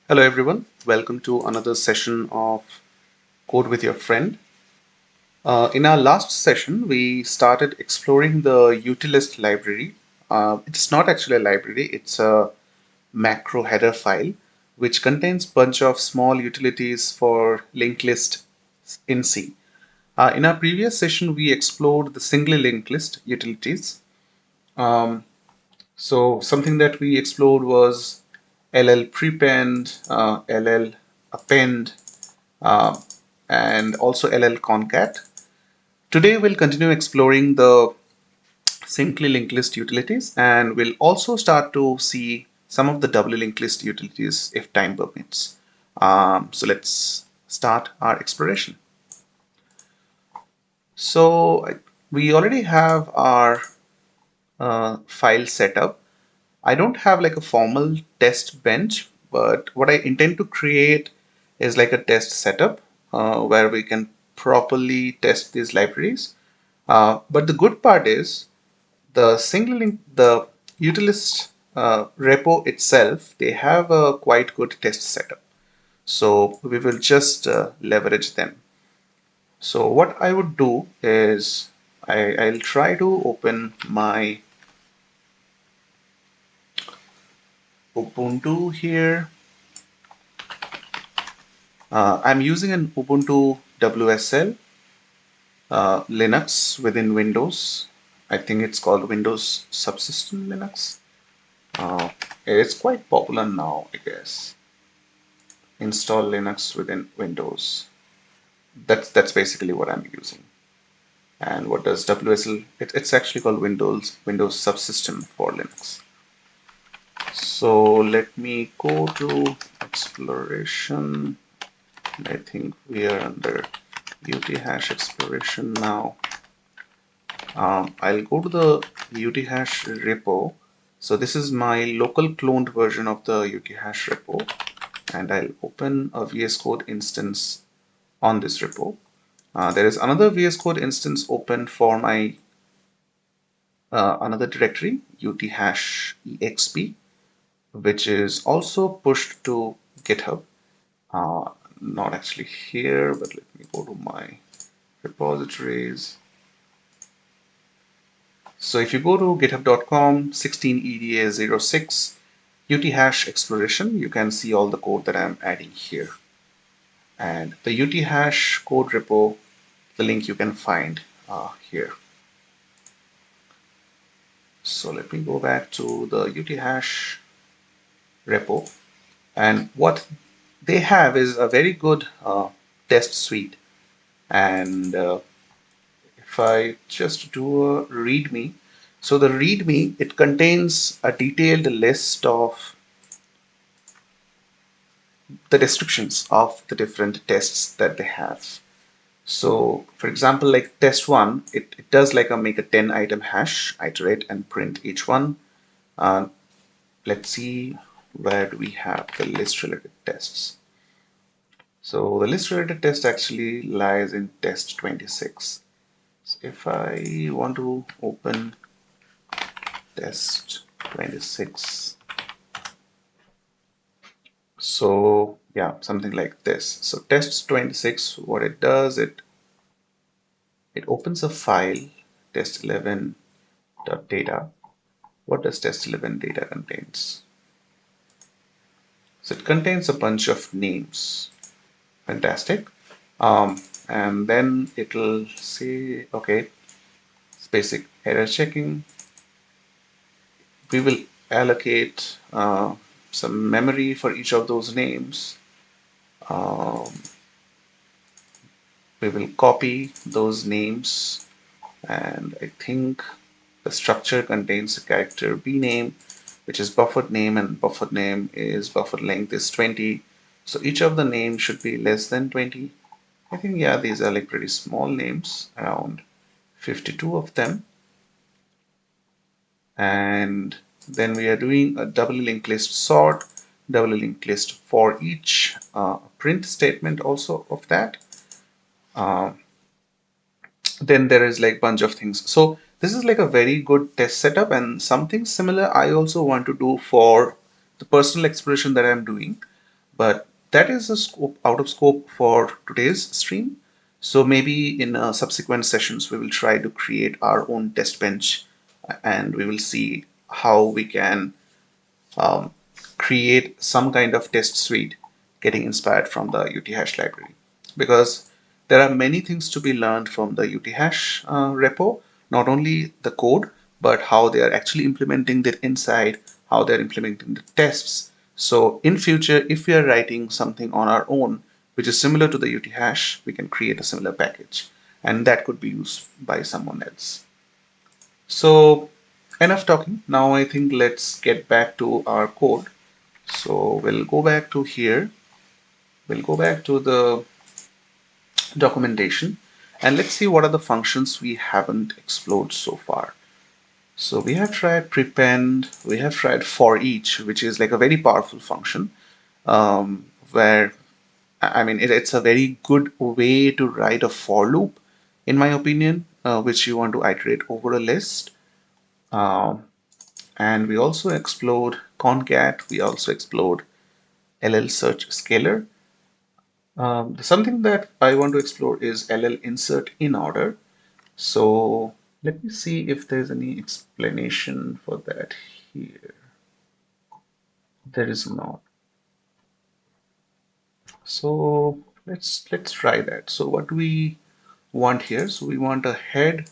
Hello everyone, welcome to another session of Code with Your Friend. In our last session, we started exploring the utilist library. It's not actually a library, it's a macro header file which contains a bunch of small utilities for linked list in C. In our previous session, we explored the single linked list utilities. Um, so something that we explored was LL prepend, LL append, uh, and also LL concat. Today we'll continue exploring the simply linked list utilities, and we'll also start to see some of the doubly linked list utilities if time permits. So let's start our exploration. So we already have our file set up. I don't have like a formal test bench, but what I intend to create is like a test setup where we can properly test these libraries. But the good part is the single link, the utilist repo itself, they have a quite good test setup. So we will just leverage them. So what I would do is I'll try to open my Ubuntu here. I'm using an Ubuntu WSL Linux within Windows. I think it's called Windows Subsystem Linux. It's quite popular now, I guess. Install Linux within Windows. That's basically what I'm using. And what does WSL? It's actually called Windows Subsystem for Linux. So let me go to exploration. I think we are under UT-hash exploration now. I'll go to the UT-hash repo. So this is my local cloned version of the UT-hash repo, and I'll open a VS Code instance on this repo. There is another VS Code instance open for my another directory, UT-hash exp, which is also pushed to GitHub. Not actually here, but let me go to my repositories. So if you go to github.com 16EDA06 UT-hash exploration, you can see all the code that I'm adding here. And the UT-hash code repo, the link you can find here. So let me go back to the UT-hash repo. And what they have is a very good test suite. And if I just do a README, so the README, it contains a detailed list of the descriptions of the different tests that they have. So for example, like test one, it does like a make a 10 item hash, iterate and print each one. Let's see, where do we have the list related tests? So the list related test actually lies in test 26. So if I want to open test 26, so yeah, something like this. So test 26, what it does, it opens a file, test11.data. What does test11 data contains? So it contains a bunch of names. Fantastic. And then it'll say, okay, it's basic error checking. We will allocate some memory for each of those names. We will copy those names, and I think the structure contains a character bname, which is buffered name, and buffered name is buffer length is 20. So each of the names should be less than 20. I think, yeah, these are like pretty small names, around 52 of them. And then we are doing a doubly linked list sort, doubly linked list for each, print statement also of that. Then there is like bunch of things. So this is like a very good test setup, and something similar I also want to do for the personal exploration that I'm doing. but that is a scope out of scope for today's stream. So maybe in subsequent sessions, we will try to create our own test bench and we will see how we can um, create some kind of test suite getting inspired from the UThash library. Because there are many things to be learned from the UThash repo, not only the code, but how they are actually implementing it inside, how they're implementing the tests. So in future, if we are writing something on our own, which is similar to the UThash, we can create a similar package, and that could be used by someone else. So enough talking. Now I think let's get back to our code. So we'll go back to here. We'll go back to the documentation and let's see what are the functions we haven't explored so far. So we have tried prepend, we have tried for each, which is like a very powerful function where I mean it's a very good way to write a for loop, in my opinion, which you want to iterate over a list. Um, and we also explored concat, we also explored LL search scalar. Something that I want to explore is LL insert in order. So let me see if there's any explanation for that here. There is not. So let's try that. So what do we want here? So we want a head,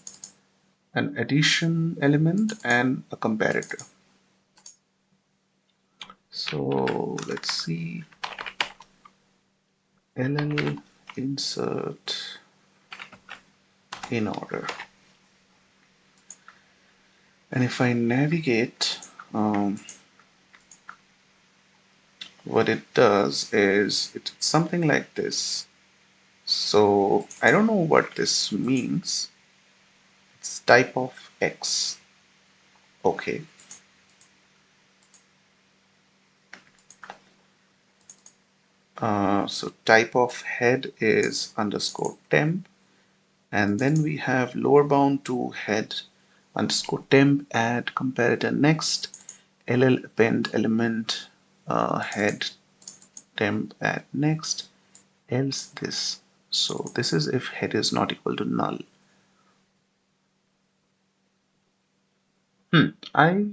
an addition element, and a comparator. So let's see. LL insert in order. And if I navigate, what it does is it's something like this. So I don't know what this means. It's type of X. Okay. So type of head is underscore temp. And then we have lower bound to head underscore temp add comparator next LL append element head temp add next else this. So this is if head is not equal to null. I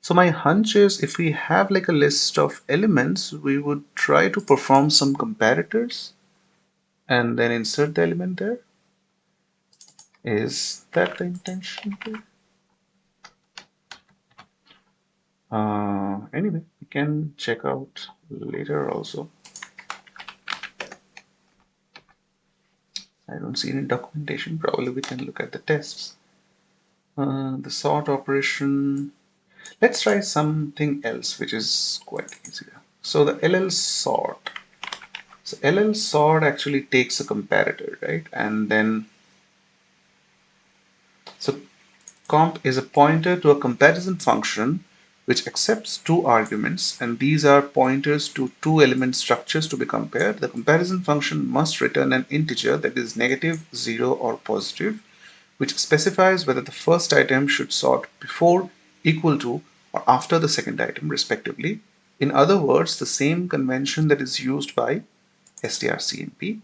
So my hunch is if we have like a list of elements, we would try to perform some comparators and then insert the element there. Is that the intention here? Anyway, we can check out later also. I don't see any documentation. Probably we can look at the tests. The sort operation. Let's try something else, which is quite easier. So the LL sort. So LL sort actually takes a comparator, right? And then so comp is a pointer to a comparison function which accepts two arguments, and these are pointers to two element structures to be compared. The comparison function must return an integer that is negative, 0 or positive, which specifies whether the first item should sort before, equal to, or after the second item respectively. In other words, the same convention that is used by strcmp.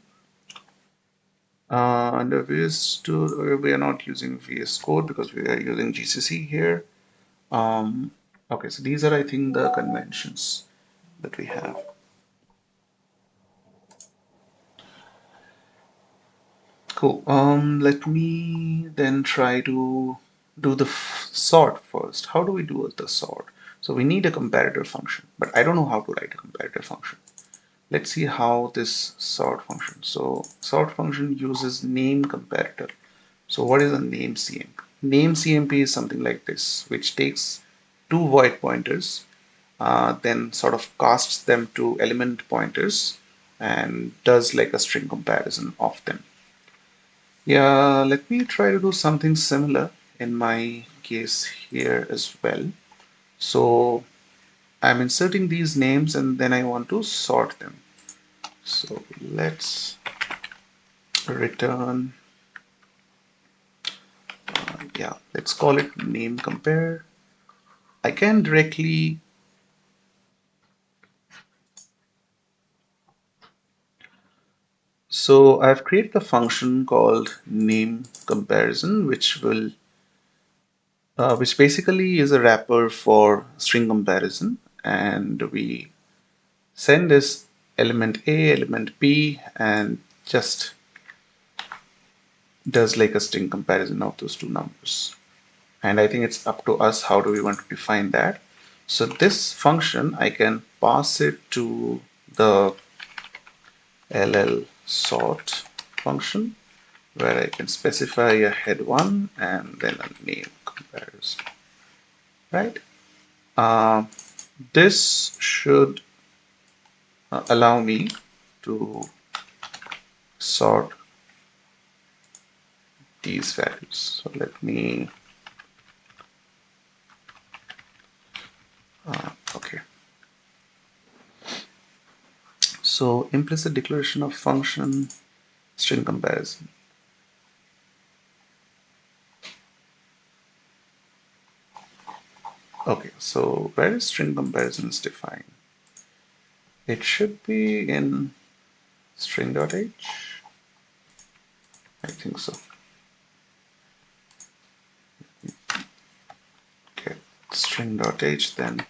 Under VS we are not using VS Code because we are using GCC here. Okay, so these are, I think, the conventions that we have. Cool. Let me then try to do the sort first. How do we do the sort? So we need a comparator function, but I don't know how to write a comparator function. Let's see how this sort function. So sort function uses name comparator. So what is a name CMP? Name CMP is something like this, which takes two void pointers, then sort of casts them to element pointers and does like a string comparison of them. Yeah, let me try to do something similar in my case here as well. So I'm inserting these names and then I want to sort them. So let's return, yeah, let's call it name compare. I can directly So I've created a function called name comparison, which basically is a wrapper for string comparison, and we send this element A, element B, and just does like a string comparison of those two numbers. And I think it's up to us how do we want to define that. So this function, I can pass it to the ll sort function, where I can specify a head1 and then a name comparison, right? This should allow me to sort these values. So let me, okay. So implicit declaration of function string comparison. Okay, so where is string comparisons defined? It should be in string.h. I think so. Okay, string.h then.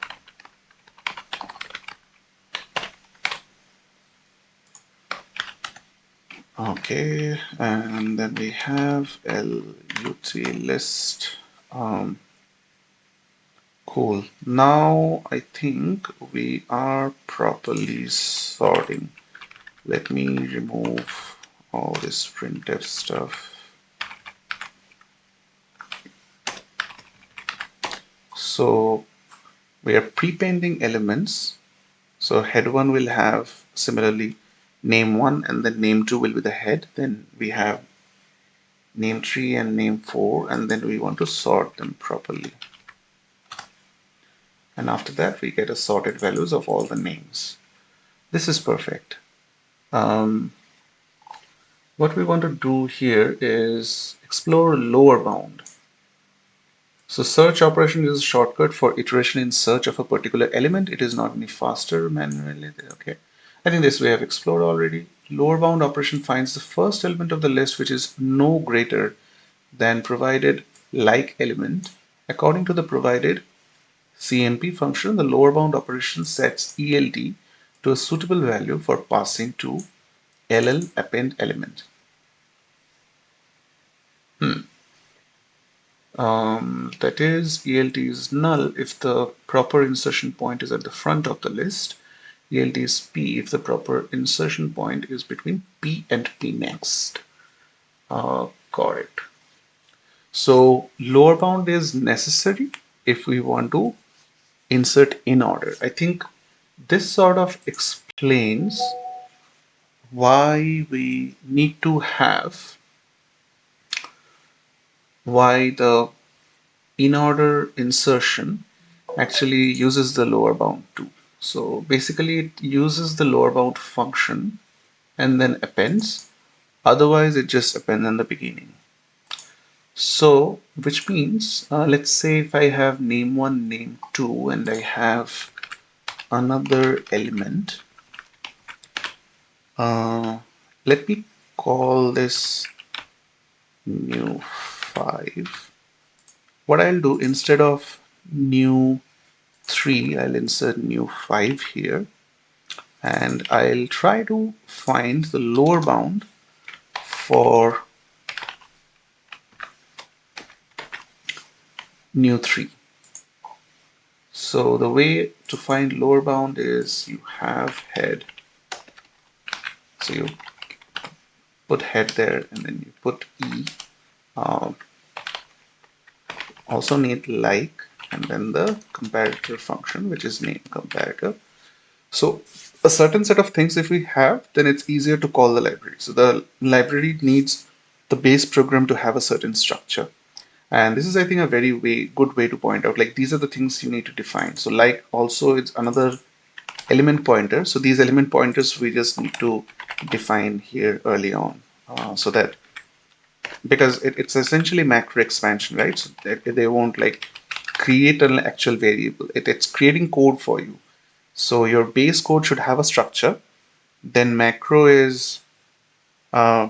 Okay, and then we have LUTList. Cool. Now I think we are properly sorting. Let me remove all this printf stuff. So we are prepending elements. So head1 will have similarly name1, and then name2 will be the head. Then we have name3 and name4, and then we want to sort them properly. And after that we get a sorted values of all the names. This is perfect. What we want to do here is explore lower bound. So search operation is a shortcut for iteration in search of a particular element. It is not any faster manually. Okay, I think this we have explored already. Lower bound operation finds the first element of the list which is no greater than provided like element. According to the provided CMP function, the lower bound operation sets ELD to a suitable value for passing to LL append element. That is, ELT is null if the proper insertion point is at the front of the list. ELT is P if the proper insertion point is between P and P next. Correct. So lower bound is necessary if we want to insert in order. I think this sort of explains why we need to have why the in order insertion actually uses the lower bound too. So basically it uses the lower bound function and then appends. Otherwise it just appends in the beginning. So which means let's say if I have name1, name2, and I have another element. Let me call this new 5. What I'll do, instead of new 3, I'll insert new 5 here, and I'll try to find the lower bound for new 3. So the way to find lower bound is you have head, so you put head there and then you put E, also need like, and then the comparator function, which is name comparator. So a certain set of things if we have, then it's easier to call the library. So the library needs the base program to have a certain structure. And this is, I think, a very good way to point out, like, these are the things you need to define. So like also it's another element pointer. So these element pointers we just need to define here early on, so that because it's essentially macro expansion, right? So they won't like create an actual variable. It's creating code for you. So your base code should have a structure. Then macro is uh,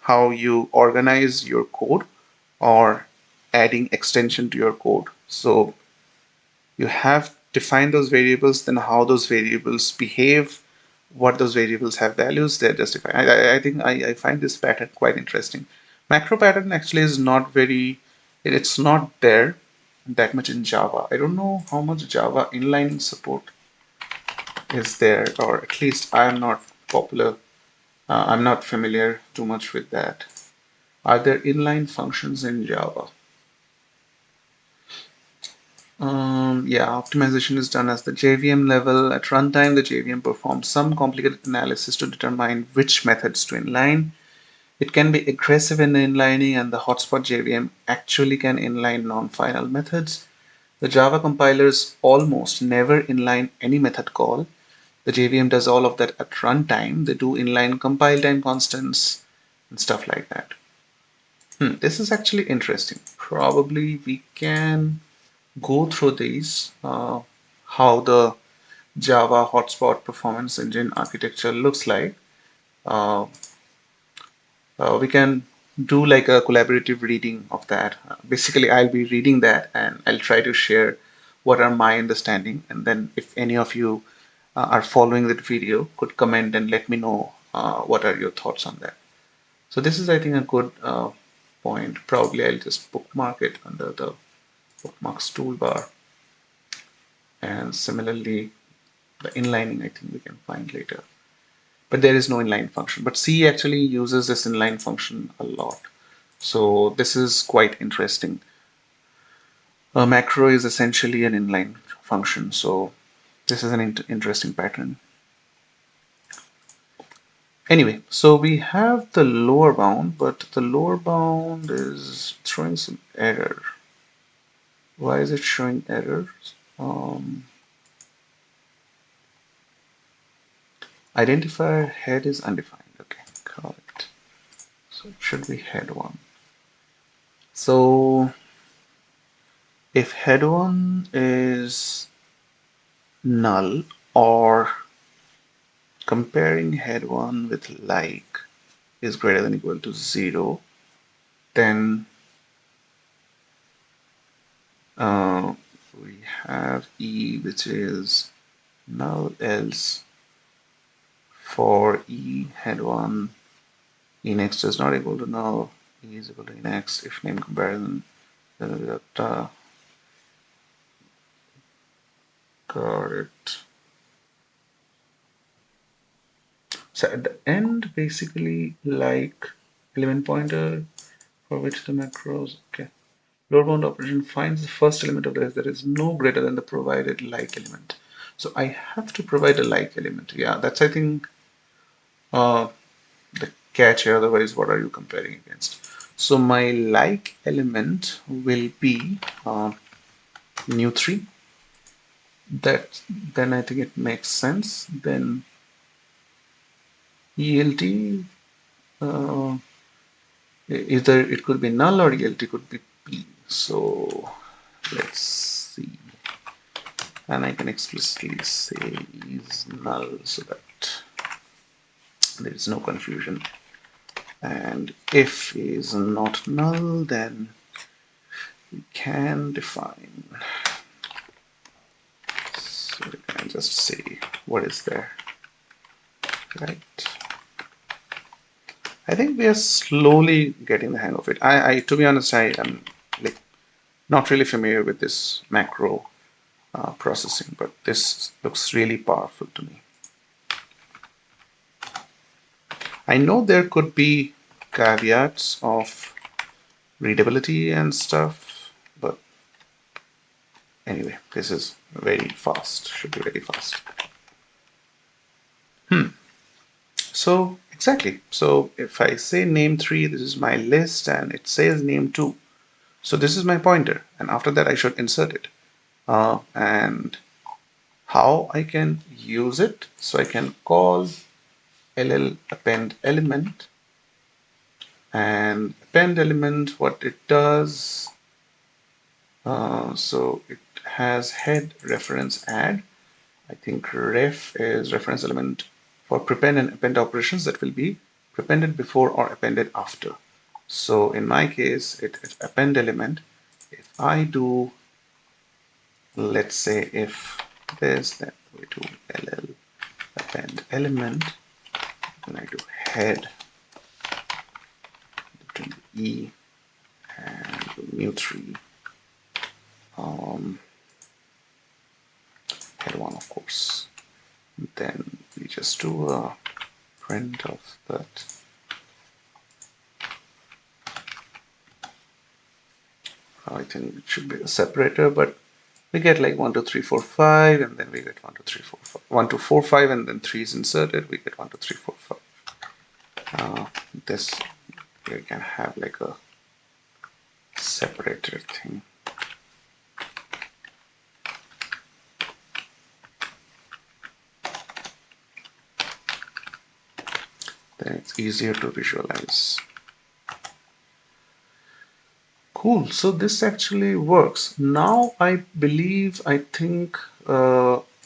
how you organize your code or adding extension to your code. So you have defined those variables, then how those variables behave, what those variables have values, they're justified. I think I find this pattern quite interesting. Macro pattern actually is not very, it's not there that much in Java. I don't know how much Java inline support is there, or at least I'm not popular. I'm not familiar too much with that. Are there inline functions in Java? Yeah, optimization is done as the JVM level. At runtime, the JVM performs some complicated analysis to determine which methods to inline. It can be aggressive in inlining, and the hotspot JVM actually can inline non-final methods. The Java compilers almost never inline any method call. The JVM does all of that at runtime. They do inline compile time constants and stuff like that. This is actually interesting. Probably we can go through these, how the Java hotspot performance engine architecture looks like. Uh, we can do like a collaborative reading of that. Basically, I'll be reading that and I'll try to share what are my understanding. And then if any of you are following that video, could comment and let me know what are your thoughts on that. So this is, I think, a good point. Probably I'll just bookmark it under the bookmarks toolbar. And similarly, the inlining, I think we can find later. But there is no inline function. But C actually uses this inline function a lot. So this is quite interesting. A macro is essentially an inline function. So this is an interesting pattern. Anyway, so we have the lower bound, but the lower bound is throwing some error. Why is it showing errors? Identifier head is undefined. Okay, correct. So it should be head one. So if head one is null, or comparing head one with like is greater than equal to 0, then uh, we have E, which is null, else for E head one, E next is not equal to null, E is equal to E next if name comparison. Got it. So at the end, basically like element pointer for which the macros, okay. Lower bound operation finds the first element of the list that is no greater than the provided like element. So I have to provide a like element. Yeah, that's, I think, uh, the catch here. Otherwise, what are you comparing against? So my like element will be new 3. That then I think it makes sense. Then ELT, uh, either it could be null or ELT could be P. So let's see. And I can explicitly say is null so that there is no confusion. And if is not null, then we can define. So we can just say what is there, right? I think we are slowly getting the hang of it. To be honest, I am like not really familiar with this macro processing, but this looks really powerful to me. I know there could be caveats of readability and stuff, but anyway, this is very fast, should be very fast. So exactly, so if I say name 3, this is my list and it says name 2. So this is my pointer, and after that I should insert it. And how I can use it, so I can call ll append element, and append element, what it does, so it has head reference add. I think ref is reference element for prepend and append operations. That will be appended before or appended after. So in my case, it's append element. If I do, let's say if this, then we do ll append element, and I do head between e and mu3, head 1 of course. Then we just do a print of that. I think it should be a separator, but we get like 1, 2, 3, 4, 5, and then we get 1, 2, 3, 4, 5. 1, 2, 4, 5, and then 3 is inserted. We get 1, 2, 3, 4, 5. This we can have like a separator thing. Then it's easier to visualize. Cool, so this actually works. Now I think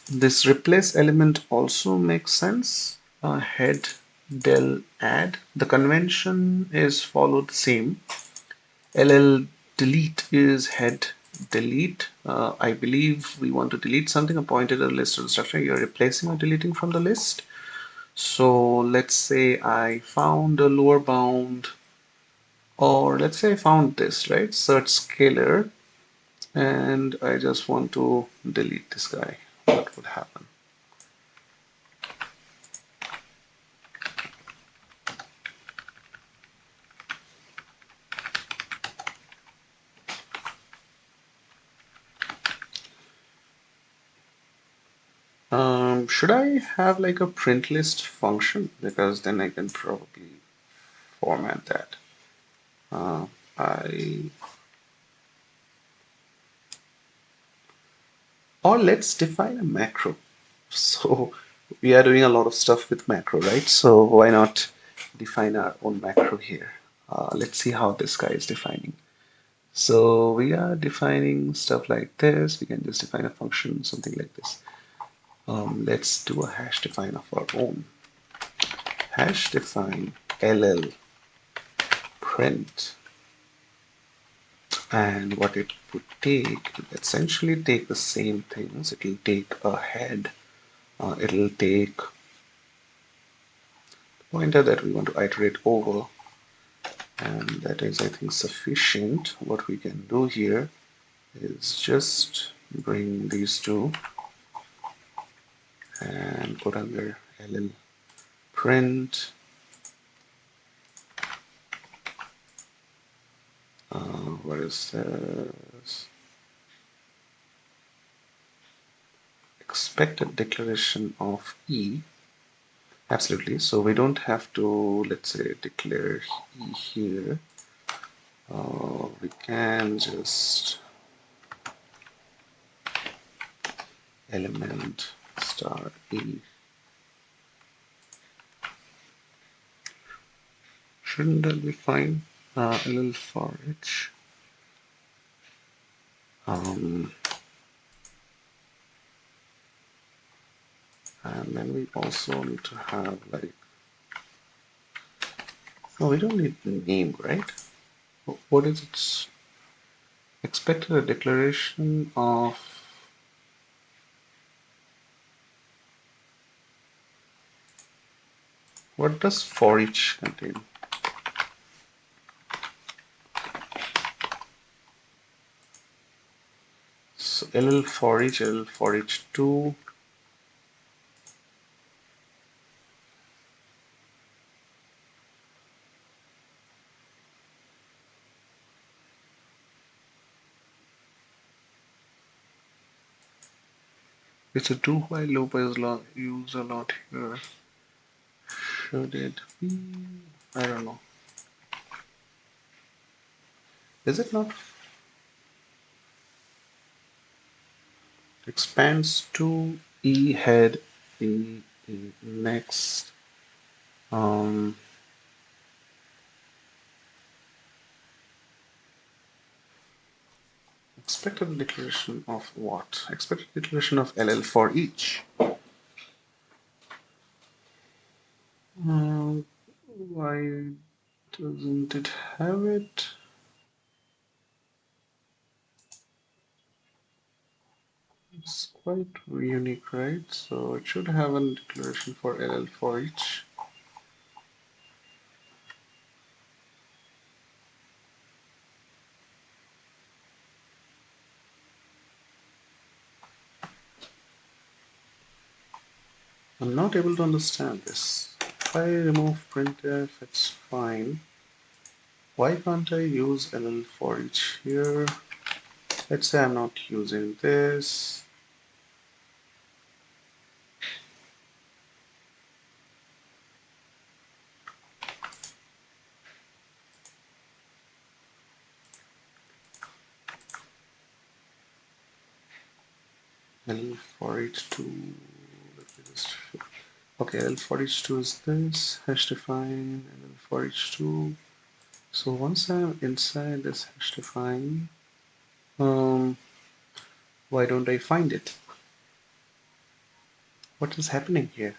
this replace element also makes sense. Head del add. The convention is followed same. LL delete is head delete. I believe we want to delete something, a pointer, a list, or structure. You're replacing or deleting from the list. So let's say I found a lower bound, or let's say I found this, right? Search scalar, and I just want to delete this guy. What would happen? Should I have like a print list function? Because then I can probably format that. Or let's define a macro. So we are doing a lot of stuff with macro, right? So why not define our own macro here? Let's see how this guy is defining. So we are defining stuff like this. We can just define a function, something like this. Let's do a hash define of our own. Hash define ll print, and what it would take, essentially take the same things. It'll take a head, it'll take pointer that we want to iterate over, and that is, I think, sufficient. What we can do here is just bring these two and put under ll print what is this? Expected declaration of E. Absolutely. So we don't have to, let's say, declare E here. We can just element star E. Shouldn't that be fine? ll for each. And then we also need to have like, no, we don't need the name, right? What is its expected a declaration of what does for each contain? So ll for each 2. It's a do while loop is used a lot here. Should it be? I don't know. Is it not? Expands to E head E next. Expected declaration of what? Expected declaration of LL for each. I Doesn't it have it? It's quite unique, right? So it should have a declaration for LL for each. I'm not able to understand this. If I remove printf, it's fine. Why can't I use LL for each here? Let's say I'm not using this. L for each two. Let me just. Okay, L for each two is this. Hash define L for each two. So once I'm inside this hash define, why don't I find it? What is happening here?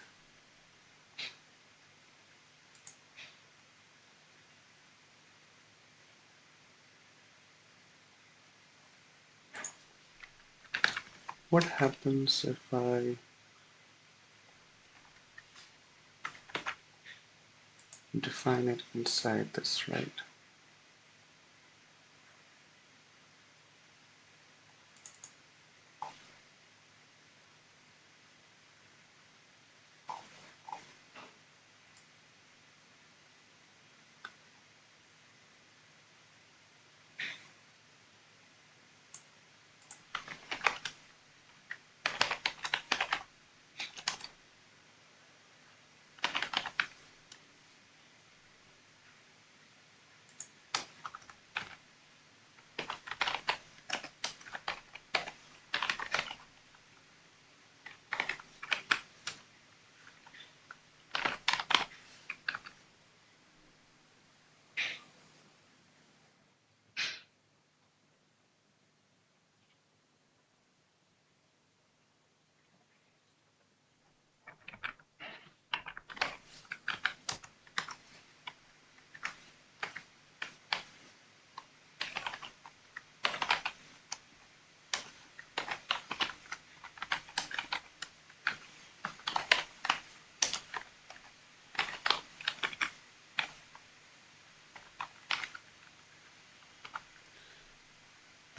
What happens if I define it inside this, right?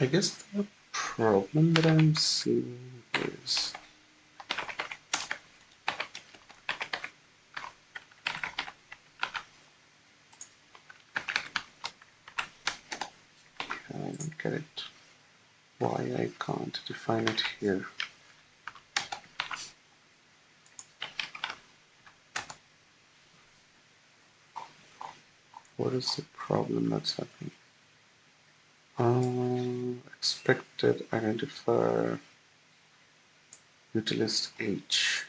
I guess the problem that I'm seeing is I don't get it. Why I can't define it here? What is the problem that's happening? Expected identifier utilist H.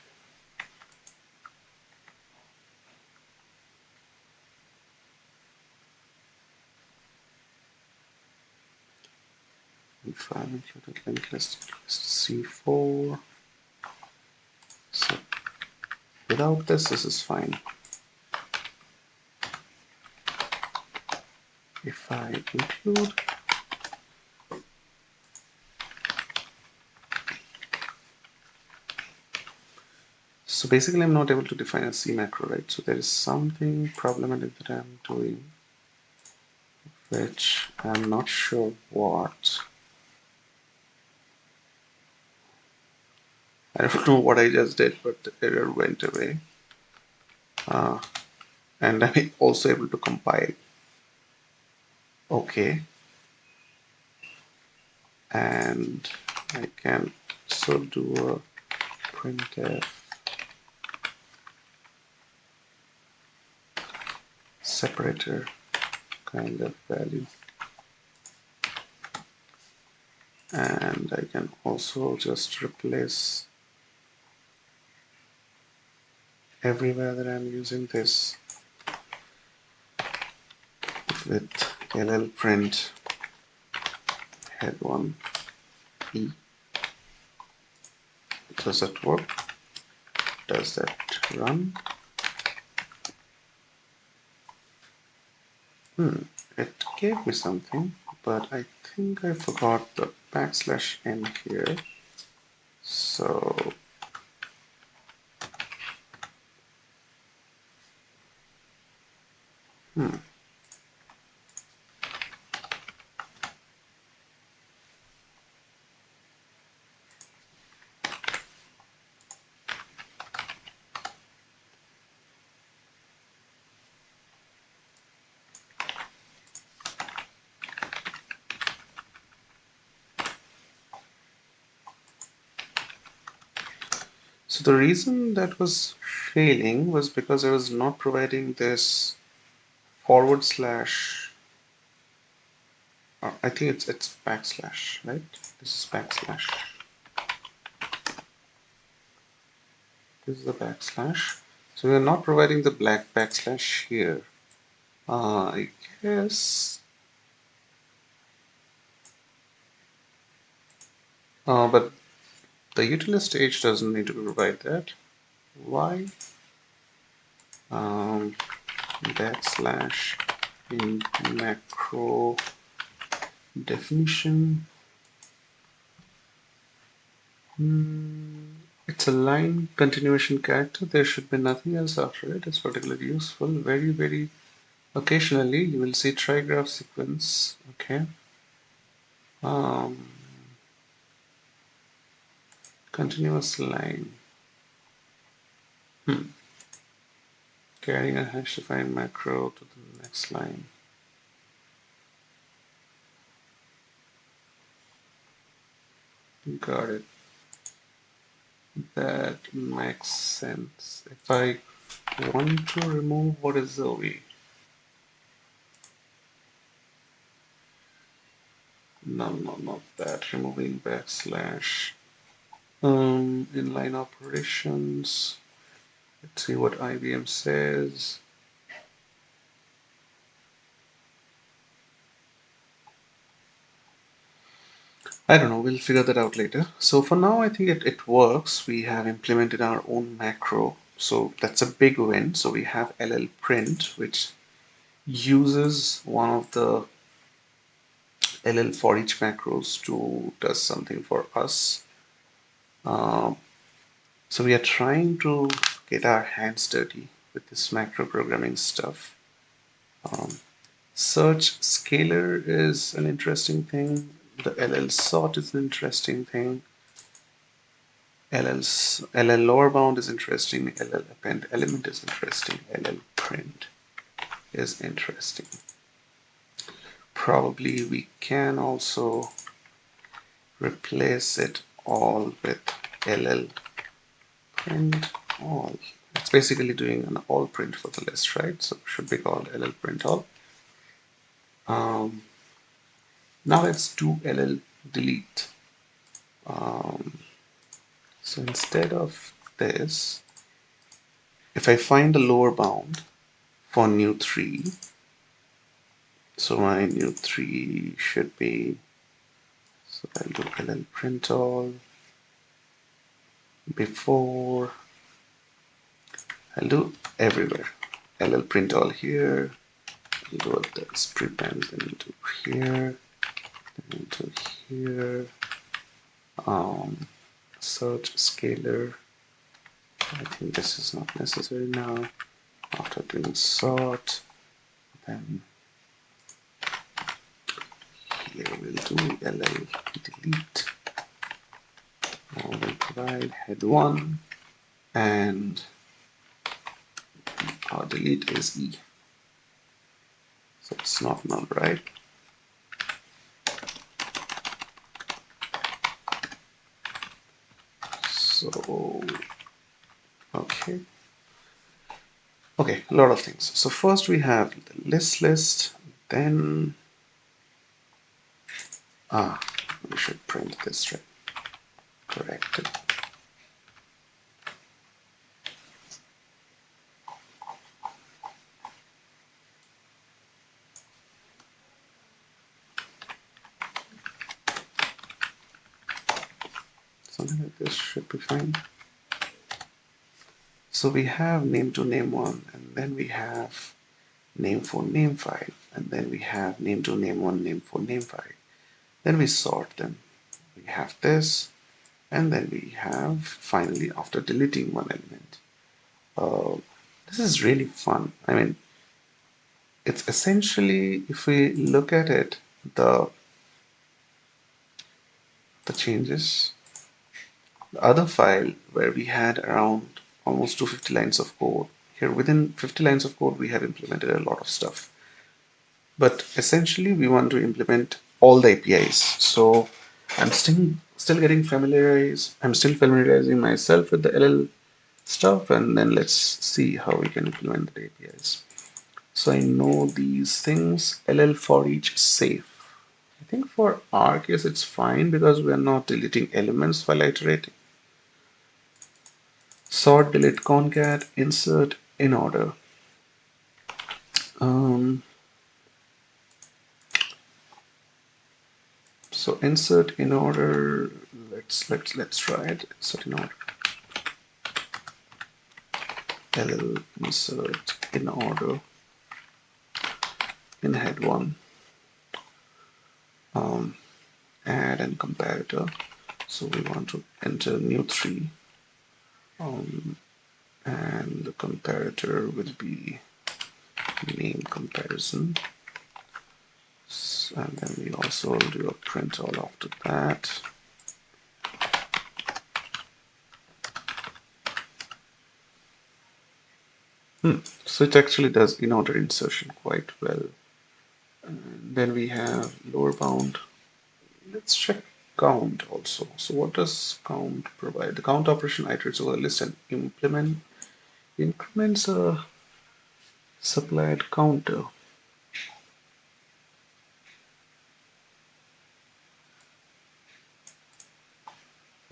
If I included linked list C4. So without this is fine. If I include, so basically I'm not able to define a C macro, right? So there is something problematic that I'm doing, which I'm not sure what. I don't know what I just did, but the error went away. And I'm also able to compile. Okay. And I can also do a printf separator kind of value. And I can also just replace everywhere that I'm using this with LL print head1 E. Does that work? Does that run? It gave me something, but I think I forgot the \n here. So So the reason that was failing was because I was not providing this forward slash. I think it's backslash, right? This is backslash. This is the backslash. So we are not providing the black backslash here. I guess. But the utilist stage doesn't need to provide that. Why? Backslash in macro definition. It's a line continuation character. There should be nothing else after it. It's particularly useful. Very, very occasionally you will see trigraph sequence. Okay. Continuous line. Carrying a hash defined macro to the next line. Got it. That makes sense. If I want to remove, what is Zoe? No, not that. Removing backslash. Inline operations. Let's see what IBM says. I don't know, we'll figure that out later. So for now, I think it works. We have implemented our own macro. So that's a big win. So we have LL print, which uses one of the LL for each macros to does something for us. So we are trying to get our hands dirty with this macro programming stuff. Search scalar is an interesting thing. The LL sort is an interesting thing. LL lower bound is interesting. LL append element is interesting. LL print is interesting. Probably we can also replace it all with LL print all. It's basically doing an all print for the list, right? So it should be called LL print all. Now let's do LL delete. So instead of this, if I find a lower bound for new 3, so my new 3 should be, so I'll do LL print all before, I'll do everywhere. LL print all here, I'll do this prepend, then into here, then into here, search scalar. I think this is not necessary now. After doing sort, then here we'll do LL delete. Now we'll provide head1 and our delete is E. So it's not null, right? So, okay. Okay, a lot of things. So first we have the list, then, we should print this, right? Corrected. Something like this should be fine. So we have name to name1, and then we have name for name file. and then we have name2, name1, name4, name5. Then we sort them. We have this, and then we have finally after deleting one element. This is really fun. I mean, it's essentially, if we look at it, the changes. The other file where we had around almost 250 lines of code. Here within 50 lines of code, we have implemented a lot of stuff. But essentially, we want to implement all the APIs. So I'm still getting familiarized. I'm still familiarizing myself with the LL stuff, and then let's see how we can implement the APIs. So I know these things. LL for each is safe. I think for our case it's fine because we're not deleting elements while iterating. Sort, delete, concat, insert in order. Um, so insert in order. Let's try it. Insert in order. LL insert in order in head one. Add and comparator. So we want to enter new 3. And the comparator will be name comparison. And then we also do a print all after that. So it actually does in order insertion quite well. And then we have lower bound. Let's check count also. So what does count provide? The count operation iterates over a list and increments a supplied counter.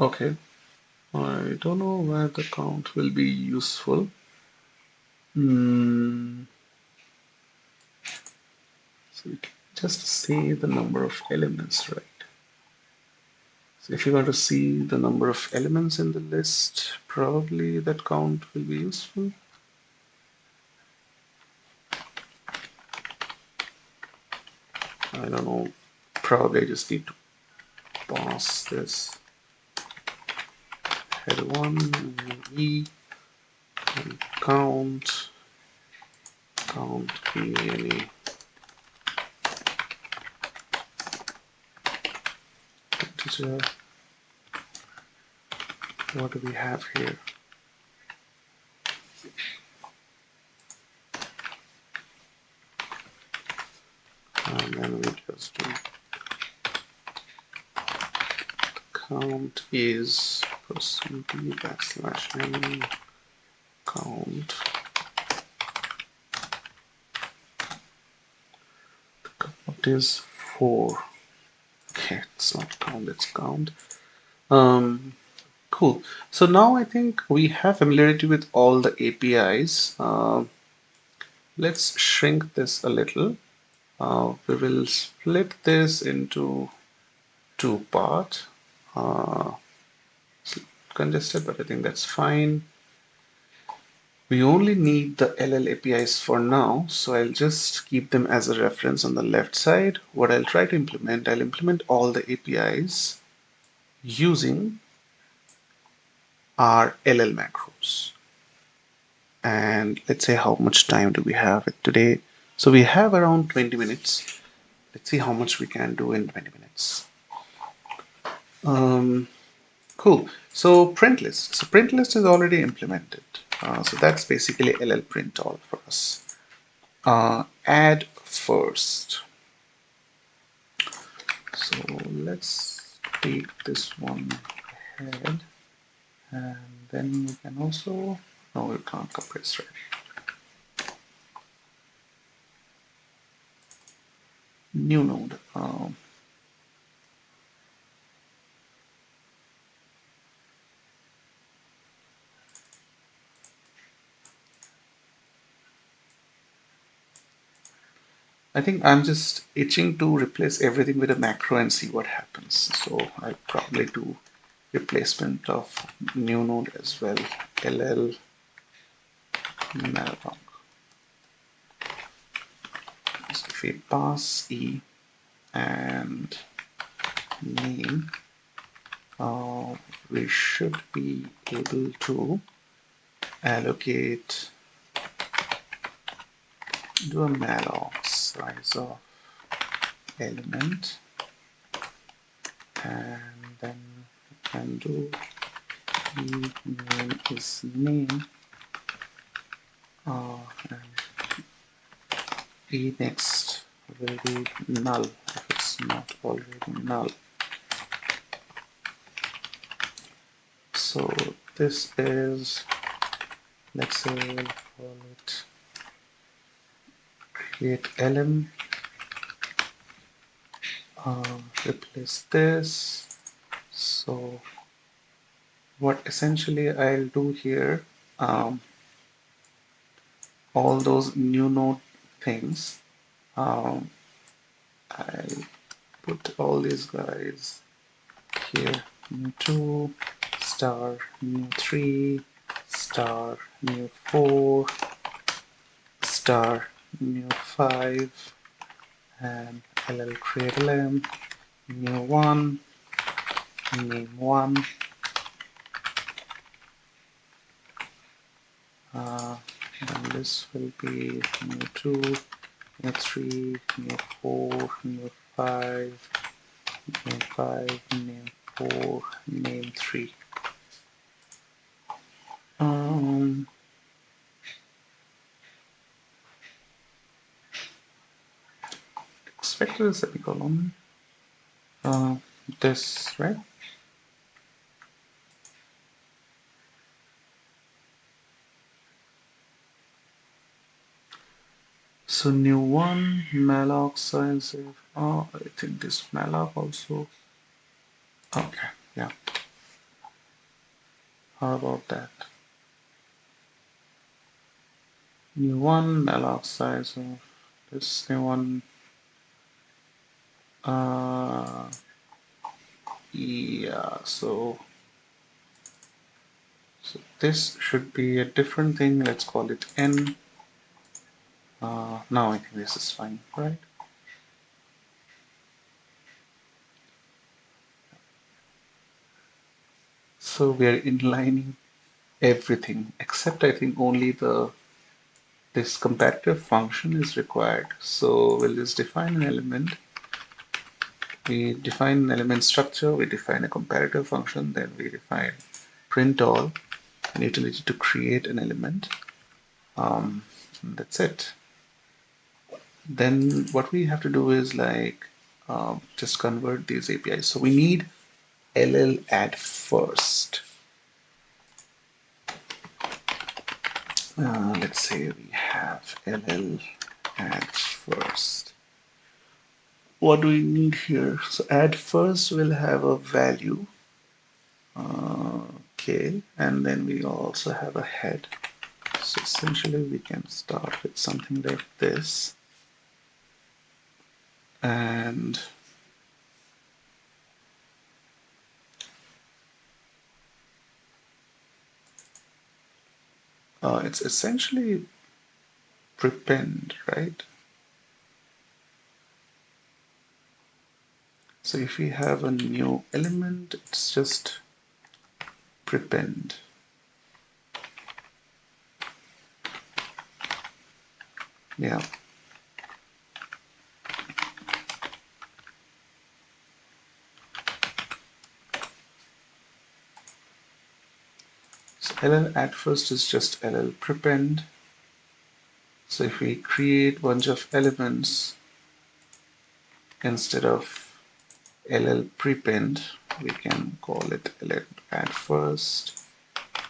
Okay, I don't know where the count will be useful. So we can just say the number of elements, right? So if you want to see the number of elements in the list, probably that count will be useful. I don't know, probably I just need to pass this head 1 E and count E any integer. What do we have here? And then we just do count is %d \n count. What is 4? Okay, it's not count, it's count. Cool. So now I think we have familiarity with all the APIs. Let's shrink this a little. We will split this into 2 parts. It's congested, but I think that's fine. We only need the LL APIs for now, so I'll just keep them as a reference on the left side. What I'll try to implement, I'll implement all the APIs using our LL macros. And let's say how much time do we have today? So we have around 20 minutes. Let's see how much we can do in 20 minutes. Cool. So print list. So print list is already implemented. So that's basically LL print all for us. Add first. So let's take this one ahead, and then we can also, no, we can't compress, right? New node. I think I'm just itching to replace everything with a macro and see what happens. So I'll probably do replacement of new node as well. LL malwrong. if we pass E and name, we should be able to allocate, do a malloc size of element, and then we can do E name is name, and E next will be null if it's not already null. So this is, let's say we'll call it create lm, replace this. So what essentially I'll do here, all those new node things, I'll put all these guys here, new 2 star new 3 star new 4 star new 5 and ll create lm new 1 name 1, and this will be new 2 new 3 new 4 new 5 name 5 name 4 name 3. Expect a semicolon, this, right? So new 1 malloc size of, I think this malloc also, okay, yeah, how about that? New 1 malloc size of this new one, yeah, so this should be a different thing. Let's call it n. Now I think this is fine, right? So we are inlining everything except I think only this comparative function is required. So we'll just define an element. We define an element structure, we define a comparative function, then we define print all, an utility to create an element. That's it. Then what we have to do is like just convert these APIs. So we need ll add first. Let's say we have ll add first. What do we need here? So add first will have a value, okay, and then we also have a head. So essentially we can start with something like this, and it's essentially prepend, right? So if we have a new element, it's just prepend. Yeah. So ll at first is just ll prepend. So if we create bunch of elements instead of ll prepend, we can call it ll add first.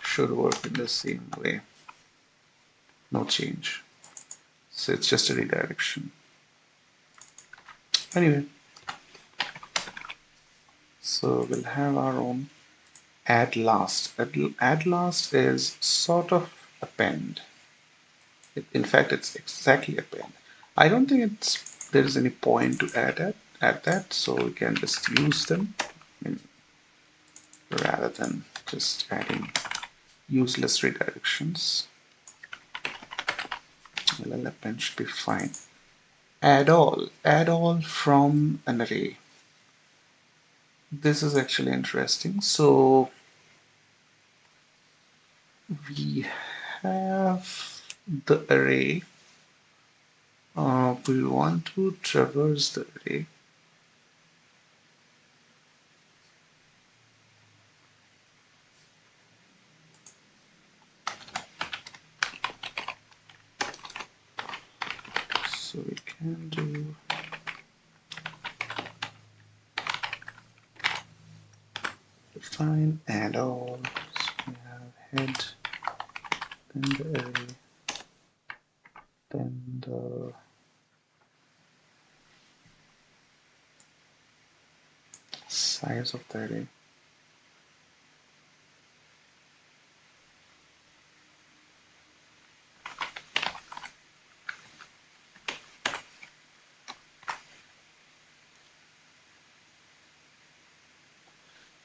Should work in the same way. No change. So it's just a redirection. Anyway, so we'll have our own add last. Add last is sort of append. In fact, it's exactly append. I don't think there is any point to add that, so we can just use them rather than just adding useless redirections. Well, append should be fine. Add all from an array. This is actually interesting. So we have the array. We want to traverse the array. So we can do define add all. So we have head, then the array, then the size of the array.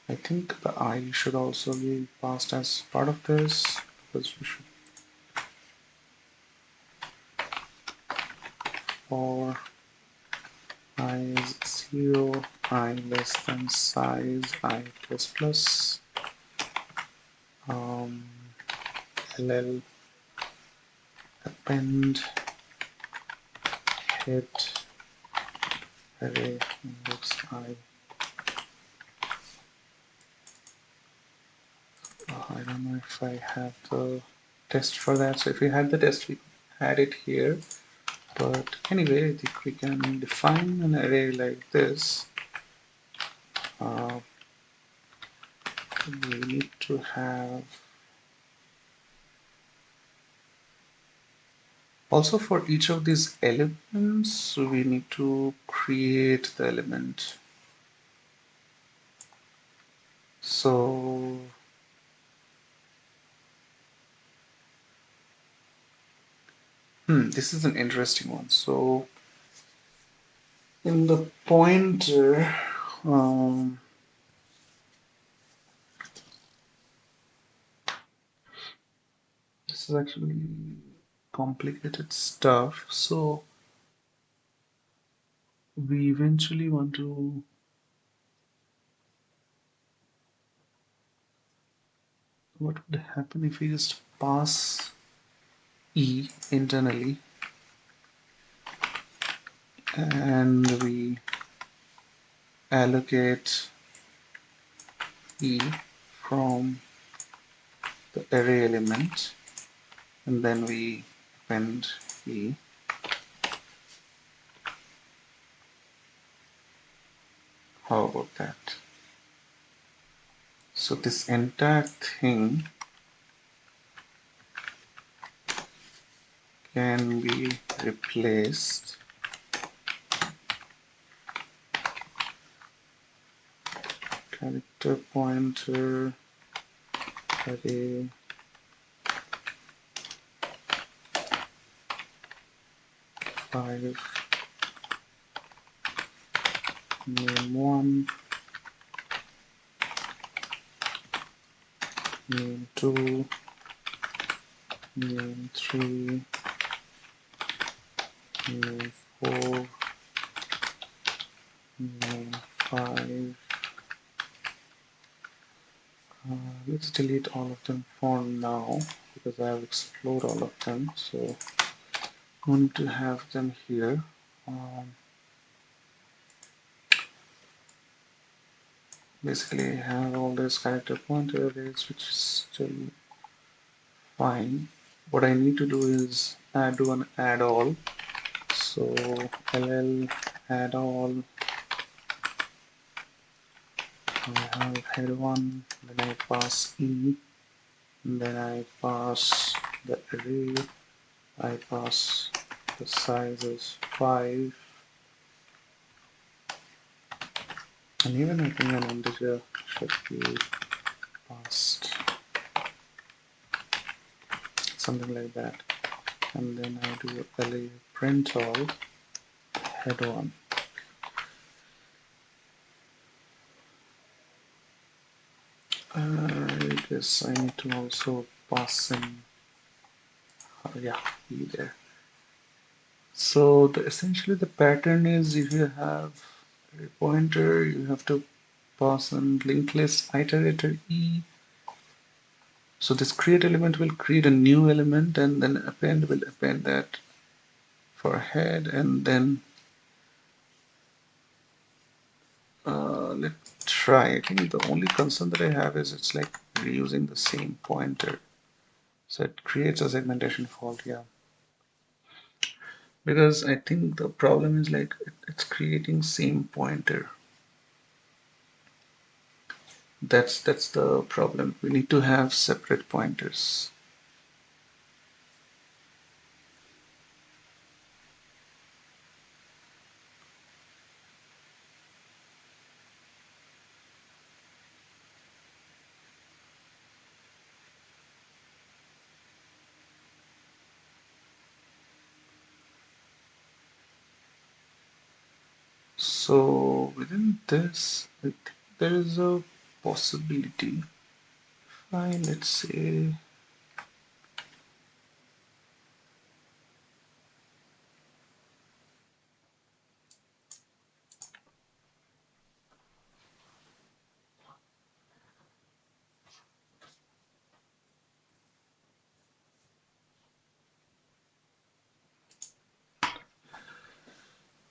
I think the I should also be passed as part of this because we should for I is 0, I less than size, I plus plus, ll append head array index I. I don't know if I have the test for that. So if we had the test, we had it here. But anyway, I think we can define an array like this. We need to have also for each of these elements, we need to create the element. So this is an interesting one. So in the pointer, this is actually complicated stuff. So we eventually want to what would happen if we just pass E internally and we allocate E from the array element and then we append E. How about that? So this entire thing can be replaced character pointer array five name one name two name three name four name five. Let's delete all of them for now because I have explored all of them, so I want to have them here. Basically I have all these character pointer arrays, which is still fine. What I need to do is do an add all. So ll add all. I have head one, then I pass e, and then I pass the array. I pass the size is 5, and even I think an integer should be passed, something like that. And then I do LA print all head one. I guess I need to also pass in, yeah, e there. So essentially the pattern is if you have a pointer, you have to pass on linked list iterator E. So this create element will create a new element and then append will append that for head, and then let's try. I think the only concern that I have is it's like reusing the same pointer. So it creates a segmentation fault, yeah. Because I think the problem is like it's creating same pointer. That's the problem. We need to have separate pointers. So within this, I think there is a possibility. Fine, let's say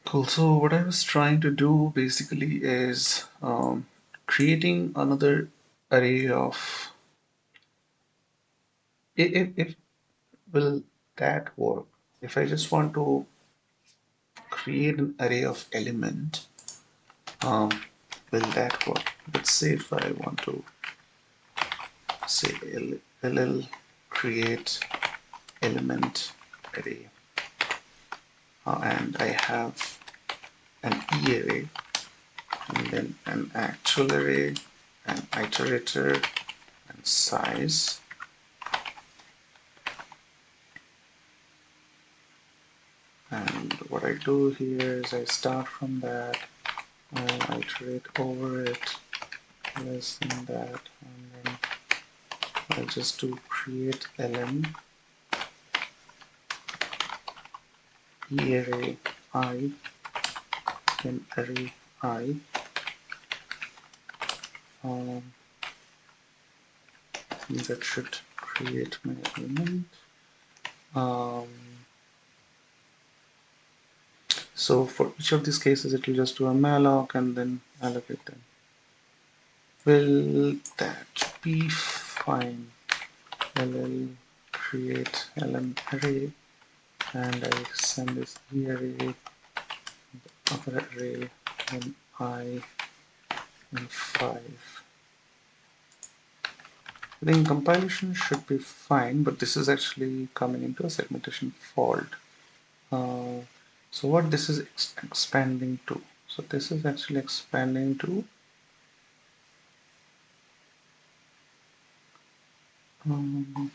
cool. So what I was trying to do basically is creating another array of if will that work? If I just want to create an array of element, um, will that work? Let's say if I want to say ll create element array, and I have an e array and then an actual array, an iterator, and size. And what I do here is I start from that, I iterate over it, less than that, and then I just do create lm e array I, then array I. Um, that should create my element. Um, so for each of these cases, it will just do a malloc and then allocate them. Will that be fine? ll create lm array, and I send this e array, other array, then I and 5. I think compilation should be fine, but this is actually coming into a segmentation fault. Uh, so what this is expanding to? So this is actually expanding to um,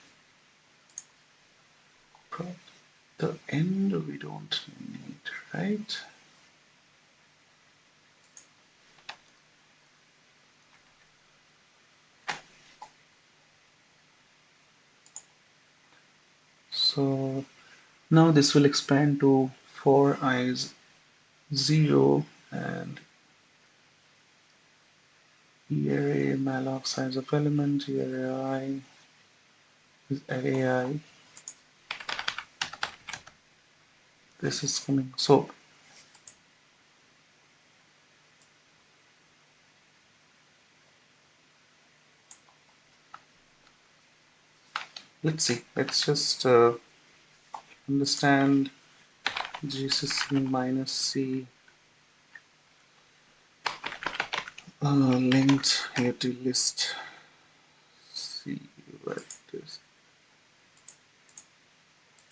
the end we don't need, right? So now this will expand to 4 i's 0 and e array malloc size of element e array I is array I. This is coming. So let's see. Let's just understand GCC minus C linked LinkedList. See what it is.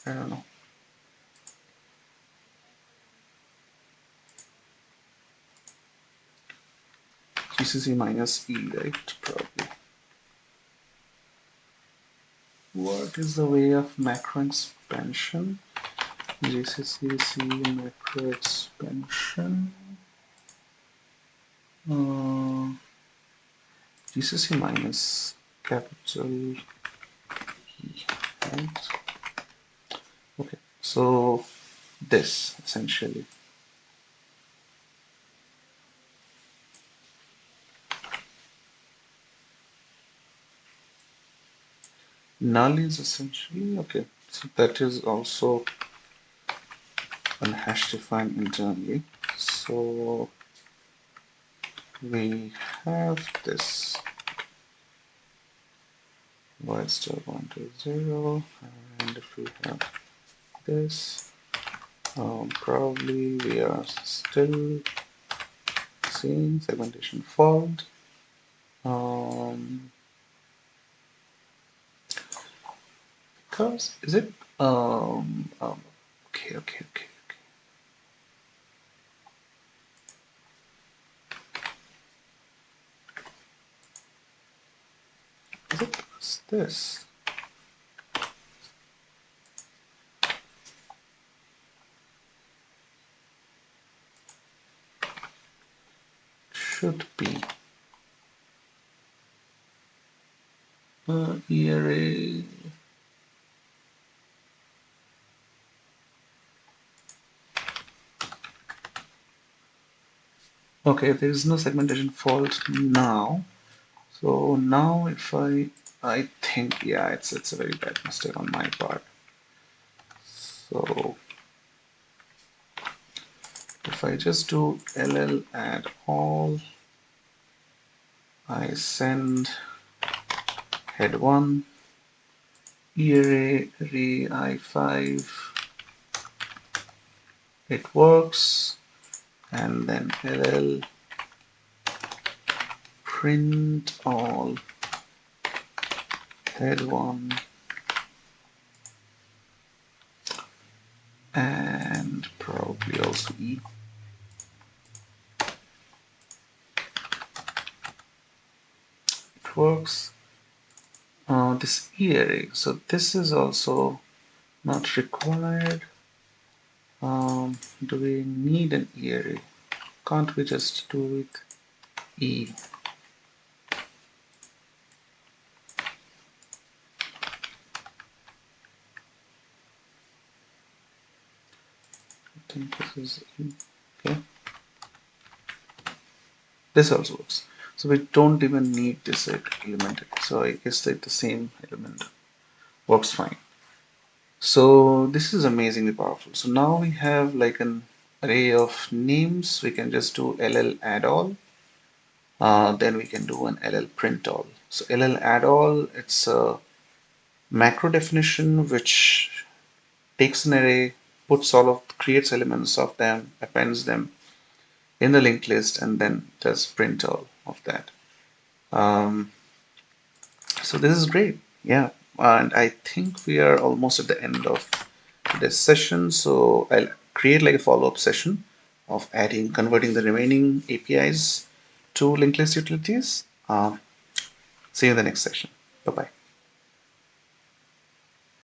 I don't know. GCC minus E, right? Probably. What is the way of macro expansion? GCC C macro expansion. GCC minus capital E, right? Okay, so this essentially. Null is essentially okay. So that is also an hash defined internally. So we have this void star 1 to 0, and if we have this, probably we are still seeing segmentation fault. Because is it okay, is it this? Should be ERA. Okay, there is no segmentation fault now. So now if I think, yeah, it's a very bad mistake on my part. So if I just do ll add all, I send head1 array i5, it works, and then ll print all head1 and probably also e. It works. This e array, so this is also not required. Do we need an e array? Can't we just do it e? I think this is e. Okay. This also works. So we don't even need this element. So I guess that the same element works fine. So this is amazingly powerful. So now we have like an array of names. We can just do ll add all. Then we can do an ll print all. So ll add all, it's a macro definition which takes an array, creates elements of them, appends them in the linked list, and then does print all of that. So this is great. Yeah, and I think we are almost at the end of this session. So I'll create like a follow-up session of converting the remaining APIs to linked list utilities. See you in the next session. Bye-bye.